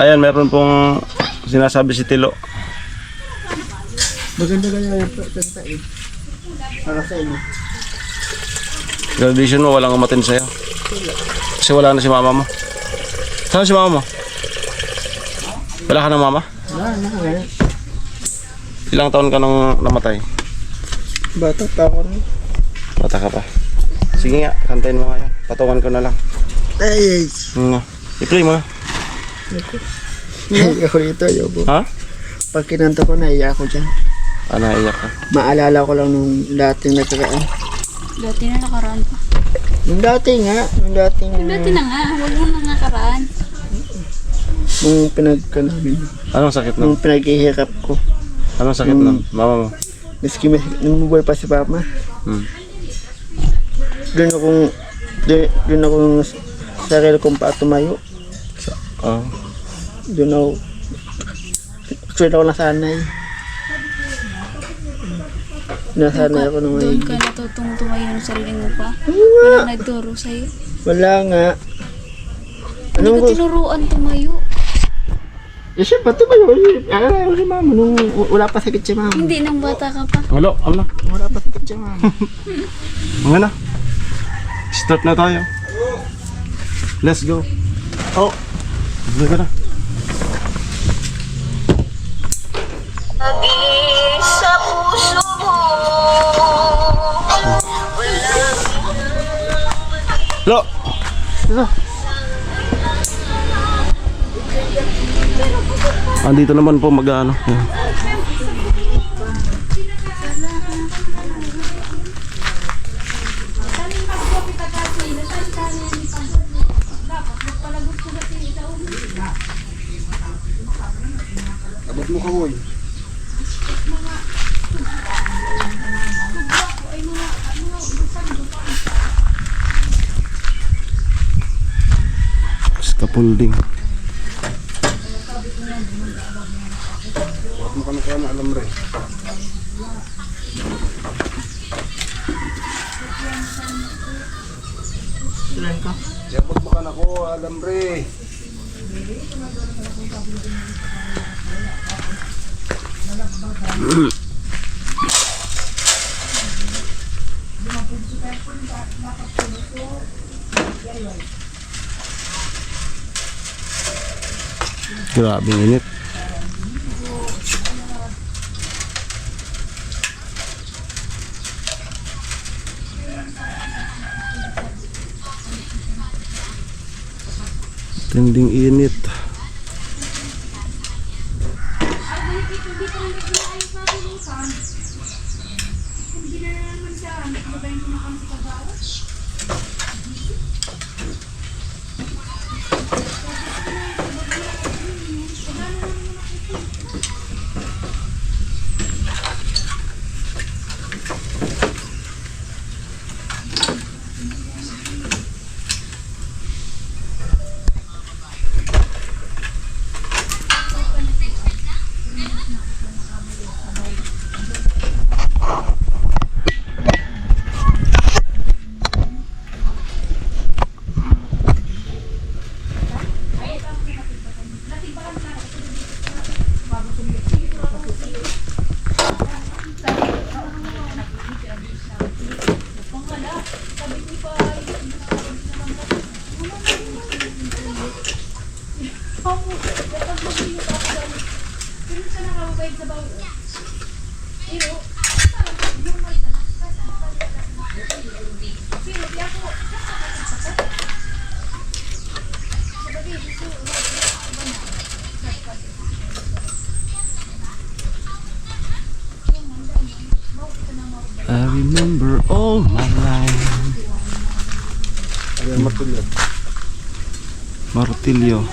Ayan, meron pong sinasabi si Tilo. Maganda ganyan yung presenta eh. Para sa inyo. Graduation mo, walang umatin sa'yo. Kasi wala na si mama mo. Saan si mama mo? Wala ka ng mama? Wala na, ngayon. Ilang taon ka nang namatay? Bata pa ako rin. Bata ka pa. Sige nga, kantayin mo nga yan. Patungan ko na lang. Ay, I-play mo na. naiyak ako dito, Yobo. Ha? Pag kinanta ko, naiyak ako dyan. Naiyak ka. Maalala ko lang nung dating nakaraan. Dati na nakaraan pa. Nung dati nga, Dati na nga, huwag mo na nakaraan. nung pinagkanamin. Anong sakit nun? Nung pinaghihirap ko. Anong sakit nun? Mama mo? Miski nung buhay pa si Papa. Hmm. Doon ako sarili kong pa tumayo. Oh. Doon ako, actually ako nasanay. Nasanay ako nung Doon ngayon. ka natutong tumayo ng sarili mo pa. Walang nagturo sa'yo. Wala nga. Hindi Anong ka tinuruan tumayo. Eh syempre, tumayo. Alam ko si Mama nung wala pa sakit si Mama. Hindi nang bata ka pa. Hello, na. Wala pa sakit si Mama. Mga na. Start na tayo. Let's go. Oh, Let's go na. Sa puso mo Hello. ito. Andito naman po mag-ano. Yan. Abot mo kamoy. Scaffolding. Huwag mo kami kaya na alam rin. Tulan ka? Yapot mo ka na ko, alam re. Grabe init. Tinding init. I remember all my life. Ayan, matulad. Martilyo.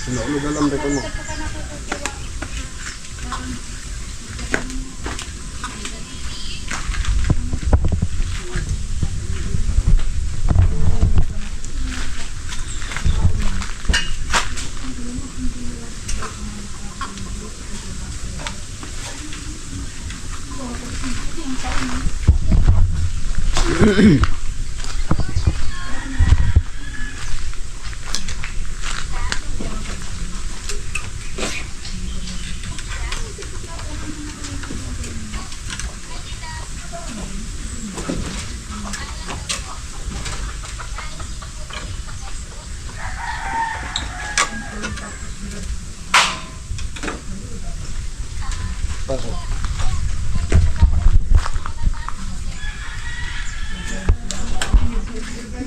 Sinaulog alam re ko mo.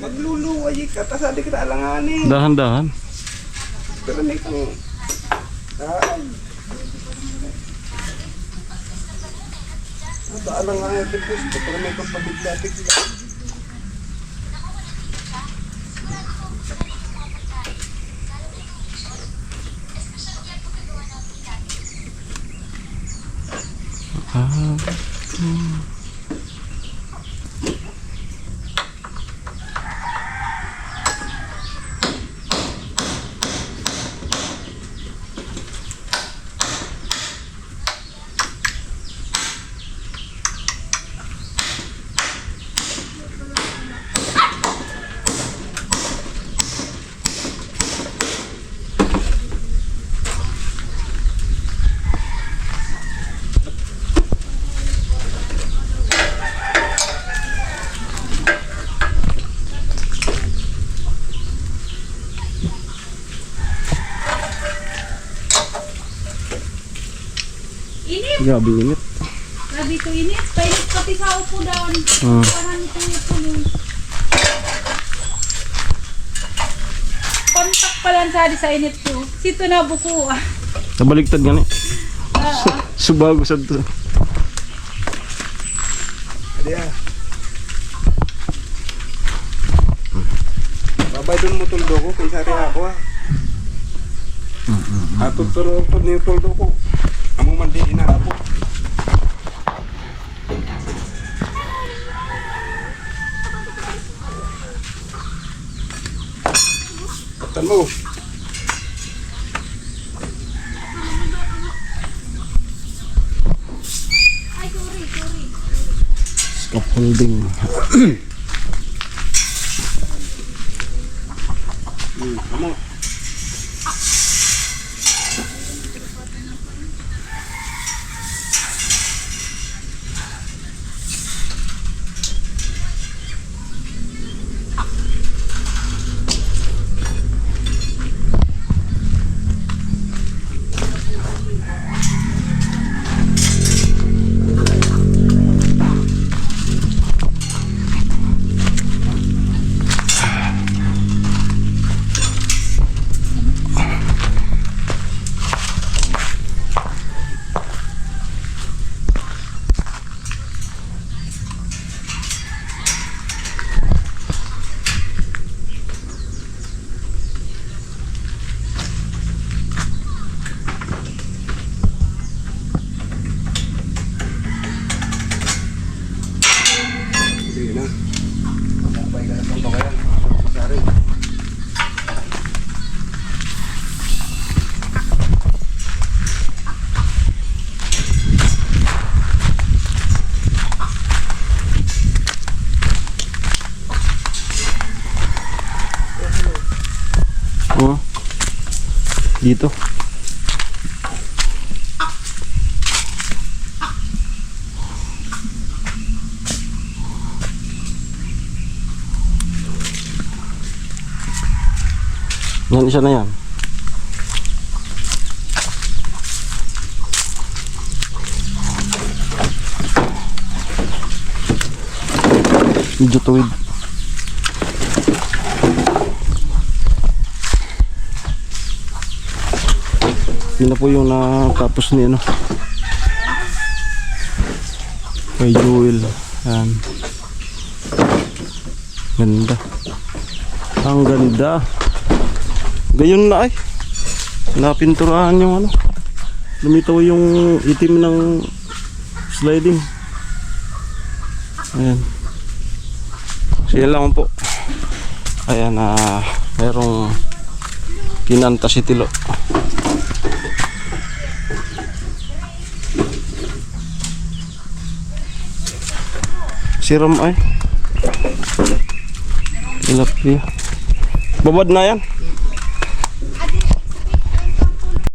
Magluluway ka, tas hindi kita alanganin. Dahan-dahan. Pero may kang... Ay. Ito, alanganin ito gusto. Pero may kang pabigla-bigla. Grabe init. Grabe ito init. Painit pati sa upo daw. Parang ito yung kontak pa lang sa init ko. Sito na buko ah. Nabaligtad nga ni. Subago sa to. Adiya. Babay doon mo tuldo ko, kaysa rin ako ah. Atod pero pag niyo tuldo ko. Amo man din ina ako. Tan mo. Scaffolding. Amo. Oh. Dito. Yan, isa na yan. Medyo tuwid. Yun na po yung natapos ni ano kay Joel. Yan. Ganda. Ang ganda. Gayon na ay. Napinturahan yung ano. Lumitaw yung itim ng sliding. Ayan. Siya lang po. Ayan na merong kinanta si Tilo. Siram ay. Tilapia. Babad na yan.